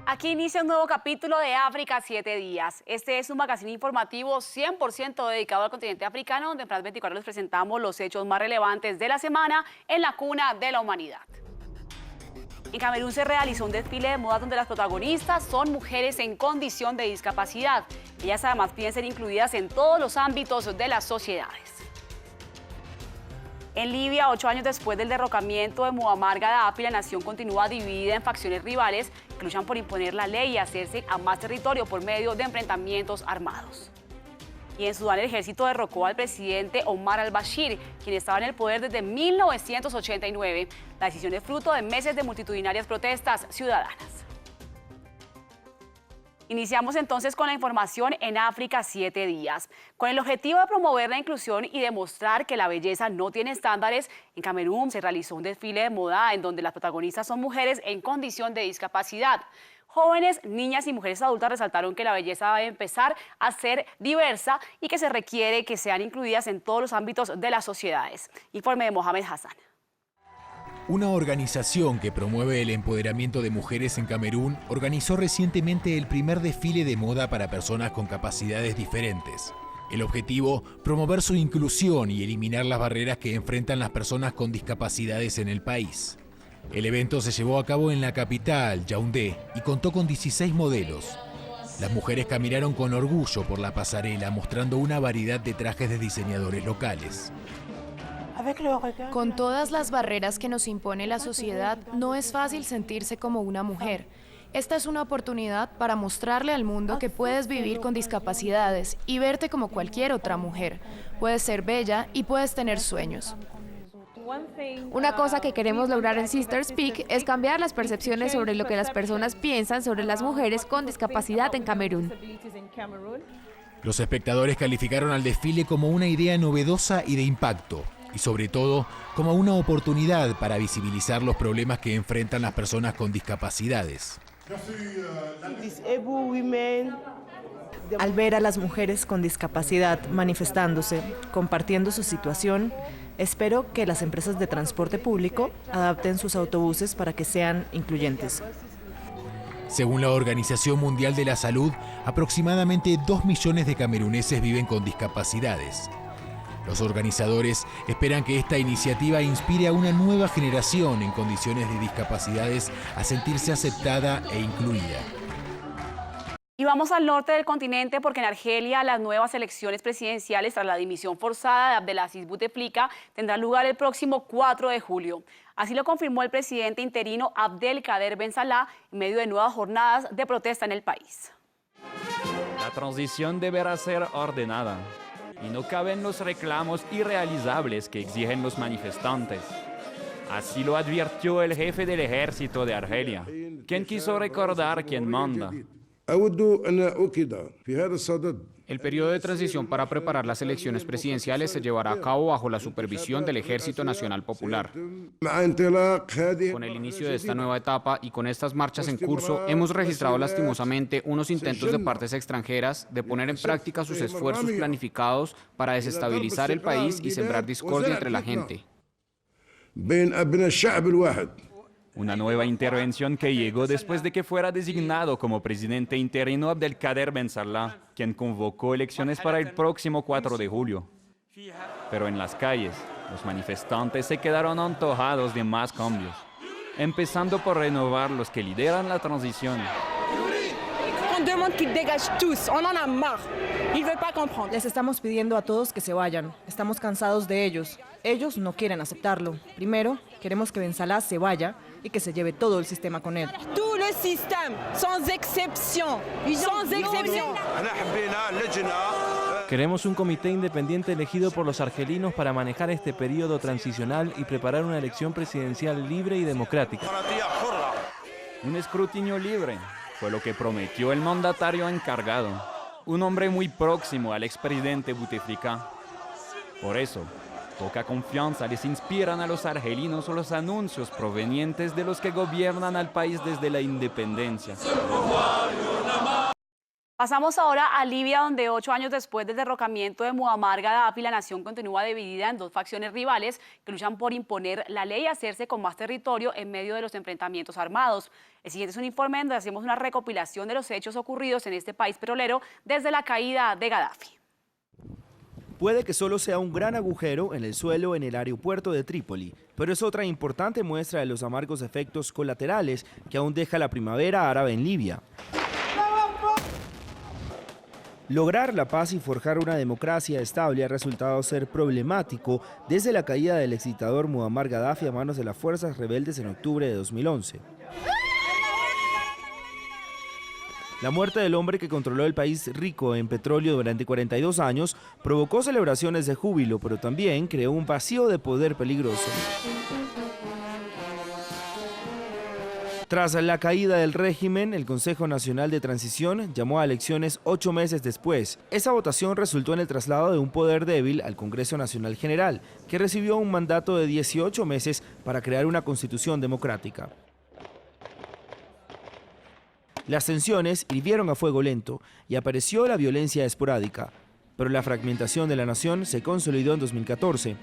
Aquí inicia un nuevo capítulo de África 7 días. Este es un magazine informativo 100% dedicado al continente africano, donde en France 24 les presentamos los hechos más relevantes de la semana en la cuna de la humanidad. En Camerún se realizó un desfile de moda donde las protagonistas son mujeres en condición de discapacidad. Ellas además piden ser incluidas en todos los ámbitos de las sociedades. En Libia, 8 años después del derrocamiento de Muammar Gaddafi, la nación continúa dividida en facciones rivales que luchan por imponer la ley y hacerse a más territorio por medio de enfrentamientos armados. Y en Sudán, el ejército derrocó al presidente Omar al-Bashir, quien estaba en el poder desde 1989. La decisión es fruto de meses de multitudinarias protestas ciudadanas. Iniciamos entonces con la información en África 7 días. Con el objetivo de promover la inclusión y demostrar que la belleza no tiene estándares, en Camerún se realizó un desfile de moda en donde las protagonistas son mujeres en condición de discapacidad. Jóvenes, niñas y mujeres adultas resaltaron que la belleza debe empezar a ser diversa y que se requiere que sean incluidas en todos los ámbitos de las sociedades. Informe de Mohamed Hassan. Una organización que promueve el empoderamiento de mujeres en Camerún organizó recientemente el primer desfile de moda para personas con capacidades diferentes. El objetivo, promover su inclusión y eliminar las barreras que enfrentan las personas con discapacidades en el país. El evento se llevó a cabo en la capital, Yaoundé, y contó con 16 modelos. Las mujeres caminaron con orgullo por la pasarela, mostrando una variedad de trajes de diseñadores locales. Con todas las barreras que nos impone la sociedad, no es fácil sentirse como una mujer. Esta es una oportunidad para mostrarle al mundo que puedes vivir con discapacidades y verte como cualquier otra mujer. Puedes ser bella y puedes tener sueños. Una cosa que queremos lograr en Sister Speak es cambiar las percepciones sobre lo que las personas piensan sobre las mujeres con discapacidad en Camerún. Los espectadores calificaron al desfile como una idea novedosa y de impacto, y sobre todo como una oportunidad para visibilizar los problemas que enfrentan las personas con discapacidades. Al ver a las mujeres con discapacidad manifestándose, compartiendo su situación, espero que las empresas de transporte público adapten sus autobuses para que sean incluyentes. Según la Organización Mundial de la Salud, aproximadamente 2 millones de cameruneses viven con discapacidades. Los organizadores esperan que esta iniciativa inspire a una nueva generación en condiciones de discapacidades a sentirse aceptada e incluida. Y vamos al norte del continente porque en Argelia las nuevas elecciones presidenciales tras la dimisión forzada de Abdelaziz Bouteflika tendrán lugar el próximo 4 de julio. Así lo confirmó el presidente interino Abdelkader Ben Salah en medio de nuevas jornadas de protesta en el país. La transición deberá ser ordenada y no caben los reclamos irrealizables que exigen los manifestantes. Así lo advirtió el jefe del ejército de Argelia, quien quiso recordar quién manda. El periodo de transición para preparar las elecciones presidenciales se llevará a cabo bajo la supervisión del Ejército Nacional Popular. Con el inicio de esta nueva etapa y con estas marchas en curso, hemos registrado lastimosamente unos intentos de partes extranjeras de poner en práctica sus esfuerzos planificados para desestabilizar el país y sembrar discordia entre la gente. Una nueva intervención que llegó después de que fuera designado como presidente interino Abdelkader Ben Salah, quien convocó elecciones para el próximo 4 de julio. Pero en las calles, los manifestantes se quedaron antojados de más cambios, empezando por renovar los que lideran la transición. Les estamos pidiendo a todos que se vayan. Estamos cansados de ellos. Ellos no quieren aceptarlo. Primero, queremos que Ben Salah se vaya y que se lleve todo el sistema con él. Todo el sistema, sans excepción. Sans excepción. Queremos un comité independiente elegido por los argelinos para manejar este periodo transicional y preparar una elección presidencial libre y democrática. Un escrutinio libre fue lo que prometió el mandatario encargado, un hombre muy próximo al expresidente Bouteflika. Por eso, poca confianza les inspiran a los argelinos los anuncios provenientes de los que gobiernan al país desde la independencia. Pasamos ahora a Libia, donde 8 años después del derrocamiento de Muammar Gaddafi, la nación continúa dividida en dos facciones rivales que luchan por imponer la ley y hacerse con más territorio en medio de los enfrentamientos armados. El siguiente es un informe donde hacemos una recopilación de los hechos ocurridos en este país petrolero desde la caída de Gaddafi. Puede que solo sea un gran agujero en el suelo en el aeropuerto de Trípoli, pero es otra importante muestra de los amargos efectos colaterales que aún deja la primavera árabe en Libia. Lograr la paz y forjar una democracia estable ha resultado ser problemático desde la caída del exdictador Muammar Gaddafi a manos de las fuerzas rebeldes en octubre de 2011. La muerte del hombre que controló el país rico en petróleo durante 42 años provocó celebraciones de júbilo, pero también creó un vacío de poder peligroso. Tras la caída del régimen, el Consejo Nacional de Transición llamó a elecciones 8 meses después. Esa votación resultó en el traslado de un poder débil al Congreso Nacional General, que recibió un mandato de 18 meses para crear una constitución democrática. Las tensiones hirvieron a fuego lento y apareció la violencia esporádica, pero la fragmentación de la nación se consolidó en 2014.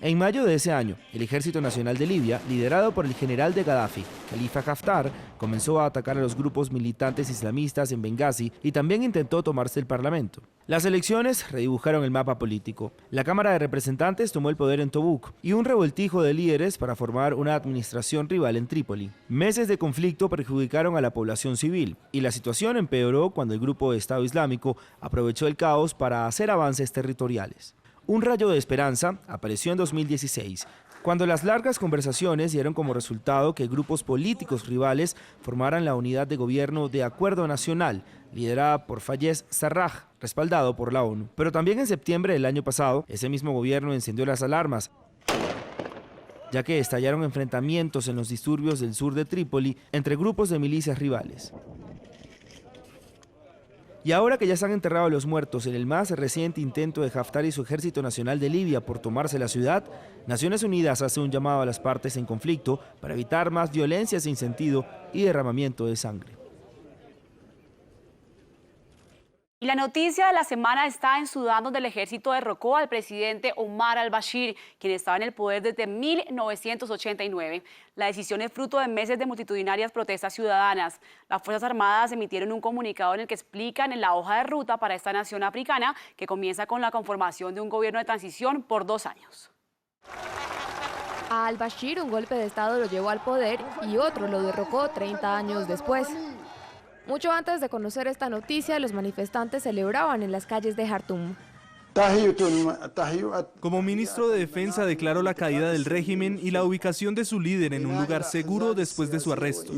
En mayo de ese año, el Ejército Nacional de Libia, liderado por el general de Gaddafi, Khalifa Haftar, comenzó a atacar a los grupos militantes islamistas en Benghazi y también intentó tomarse el parlamento. Las elecciones redibujaron el mapa político. La Cámara de Representantes tomó el poder en Tobuk y un revoltijo de líderes para formar una administración rival en Trípoli. Meses de conflicto perjudicaron a la población civil y la situación empeoró cuando el grupo de Estado Islámico aprovechó el caos para hacer avances territoriales. Un rayo de esperanza apareció en 2016, cuando las largas conversaciones dieron como resultado que grupos políticos rivales formaran la unidad de gobierno de Acuerdo Nacional, liderada por Fayez Sarraj, respaldado por la ONU. Pero también en septiembre del año pasado, ese mismo gobierno encendió las alarmas, ya que estallaron enfrentamientos en los disturbios del sur de Trípoli entre grupos de milicias rivales. Y ahora que ya se han enterrado los muertos en el más reciente intento de Haftar y su Ejército Nacional de Libia por tomarse la ciudad, Naciones Unidas hace un llamado a las partes en conflicto para evitar más violencia sin sentido y derramamiento de sangre. Y la noticia de la semana está en Sudán, donde el ejército derrocó al presidente Omar al-Bashir, quien estaba en el poder desde 1989. La decisión es fruto de meses de multitudinarias protestas ciudadanas. Las Fuerzas Armadas emitieron un comunicado en el que explican en la hoja de ruta para esta nación africana que comienza con la conformación de un gobierno de transición por 2 años. A al-Bashir un golpe de Estado lo llevó al poder y otro lo derrocó 30 años después. Mucho antes de conocer esta noticia, los manifestantes celebraban en las calles de Jartum. Como ministro de Defensa declaró la caída del régimen y la ubicación de su líder en un lugar seguro después de su arresto.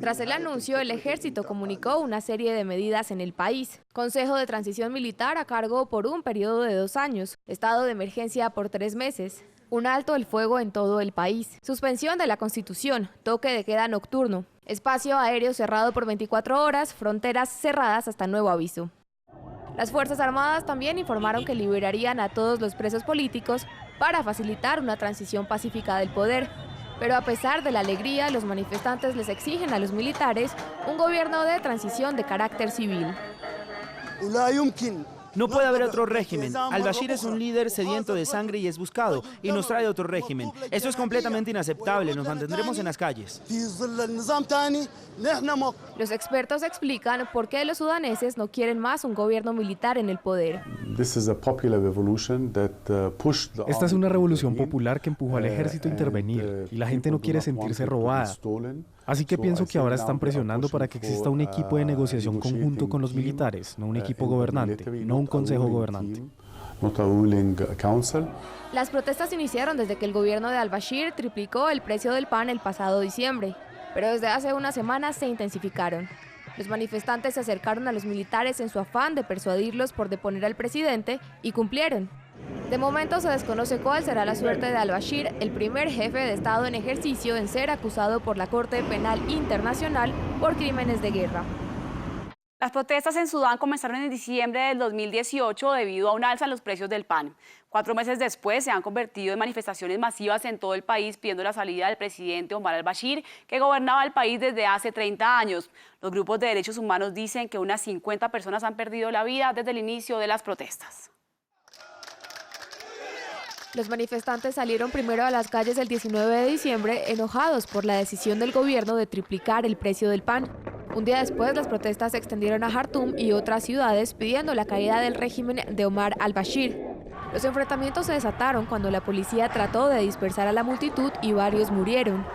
Tras el anuncio, el ejército comunicó una serie de medidas en el país. Consejo de Transición Militar a cargo por un periodo de 2 años, estado de emergencia por 3 meses. Un alto el fuego en todo el país, suspensión de la Constitución, toque de queda nocturno, espacio aéreo cerrado por 24 horas, fronteras cerradas hasta nuevo aviso. Las Fuerzas Armadas también informaron que liberarían a todos los presos políticos para facilitar una transición pacífica del poder. Pero a pesar de la alegría, los manifestantes les exigen a los militares un gobierno de transición de carácter civil. No puede haber otro régimen. Al-Bashir es un líder sediento de sangre y es buscado, y nos trae otro régimen. Esto es completamente inaceptable, nos mantendremos en las calles. Los expertos explican por qué los sudaneses no quieren más un gobierno militar en el poder. Esta es una revolución popular que empujó al ejército a intervenir, y la gente no quiere sentirse robada. Así que pienso que ahora están presionando para que exista un equipo de negociación conjunto con los militares, no un equipo gobernante, no un consejo gobernante. Las protestas iniciaron desde que el gobierno de al-Bashir triplicó el precio del pan el pasado diciembre, pero desde hace unas semanas se intensificaron. Los manifestantes se acercaron a los militares en su afán de persuadirlos por deponer al presidente y cumplieron. De momento se desconoce cuál será la suerte de al-Bashir, el primer jefe de Estado en ejercicio en ser acusado por la Corte Penal Internacional por crímenes de guerra. Las protestas en Sudán comenzaron en diciembre del 2018 debido a un alza en los precios del pan. 4 meses después se han convertido en manifestaciones masivas en todo el país pidiendo la salida del presidente Omar al-Bashir, que gobernaba el país desde hace 30 años. Los grupos de derechos humanos dicen que unas 50 personas han perdido la vida desde el inicio de las protestas. Los manifestantes salieron primero a las calles el 19 de diciembre enojados por la decisión del gobierno de triplicar el precio del pan. Un día después, las protestas se extendieron a Jartum y otras ciudades pidiendo la caída del régimen de Omar al-Bashir. Los enfrentamientos se desataron cuando la policía trató de dispersar a la multitud y varios murieron.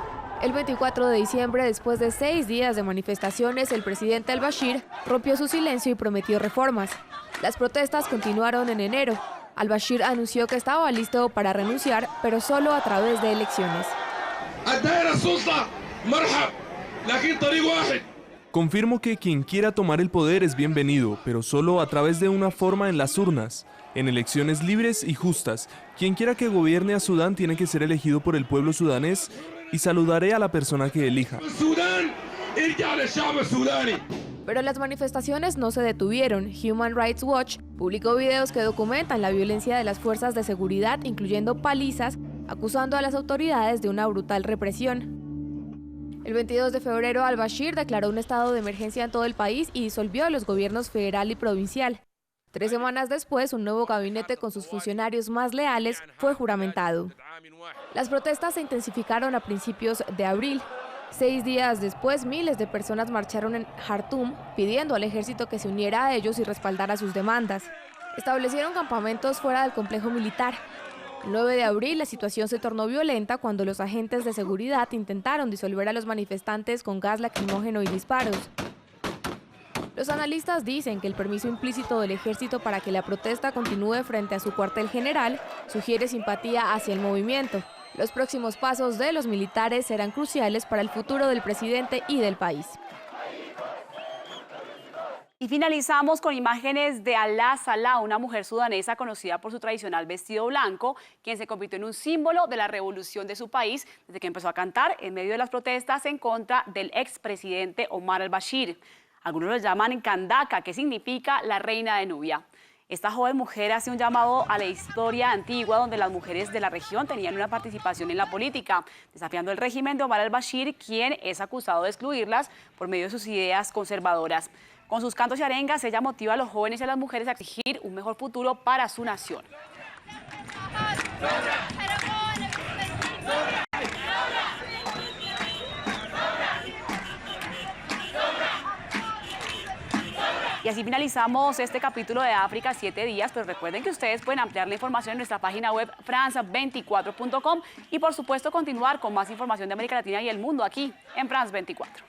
El 24 de diciembre, después de 6 días de manifestaciones, el presidente al-Bashir rompió su silencio y prometió reformas. Las protestas continuaron en enero. Al-Bashir anunció que estaba listo para renunciar, pero solo a través de elecciones. Confirmo que quien quiera tomar el poder es bienvenido, pero solo a través de una forma en las urnas, en elecciones libres y justas. Quien quiera que gobierne a Sudán tiene que ser elegido por el pueblo sudanés y saludaré a la persona que elija. Pero las manifestaciones no se detuvieron. Human Rights Watch publicó videos que documentan la violencia de las fuerzas de seguridad, incluyendo palizas, acusando a las autoridades de una brutal represión. El 22 de febrero, al-Bashir declaró un estado de emergencia en todo el país y disolvió los gobiernos federal y provincial. 3 semanas después, un nuevo gabinete con sus funcionarios más leales fue juramentado. Las protestas se intensificaron a principios de abril. 6 días después, miles de personas marcharon en Jartum pidiendo al ejército que se uniera a ellos y respaldara sus demandas. Establecieron campamentos fuera del complejo militar. El 9 de abril, la situación se tornó violenta cuando los agentes de seguridad intentaron disolver a los manifestantes con gas lacrimógeno y disparos. Los analistas dicen que el permiso implícito del ejército para que la protesta continúe frente a su cuartel general sugiere simpatía hacia el movimiento. Los próximos pasos de los militares serán cruciales para el futuro del presidente y del país. Y finalizamos con imágenes de Alaa Salah, una mujer sudanesa conocida por su tradicional vestido blanco, quien se convirtió en un símbolo de la revolución de su país desde que empezó a cantar en medio de las protestas en contra del expresidente Omar al-Bashir. Algunos lo llaman Kandaka, que significa la reina de Nubia. Esta joven mujer hace un llamado a la historia antigua donde las mujeres de la región tenían una participación en la política, desafiando el régimen de Omar al-Bashir, quien es acusado de excluirlas por medio de sus ideas conservadoras. Con sus cantos y arengas, ella motiva a los jóvenes y a las mujeres a exigir un mejor futuro para su nación. Y así finalizamos este capítulo de África 7 días, pero recuerden que ustedes pueden ampliar la información en nuestra página web france24.com y por supuesto continuar con más información de América Latina y el mundo aquí en France 24.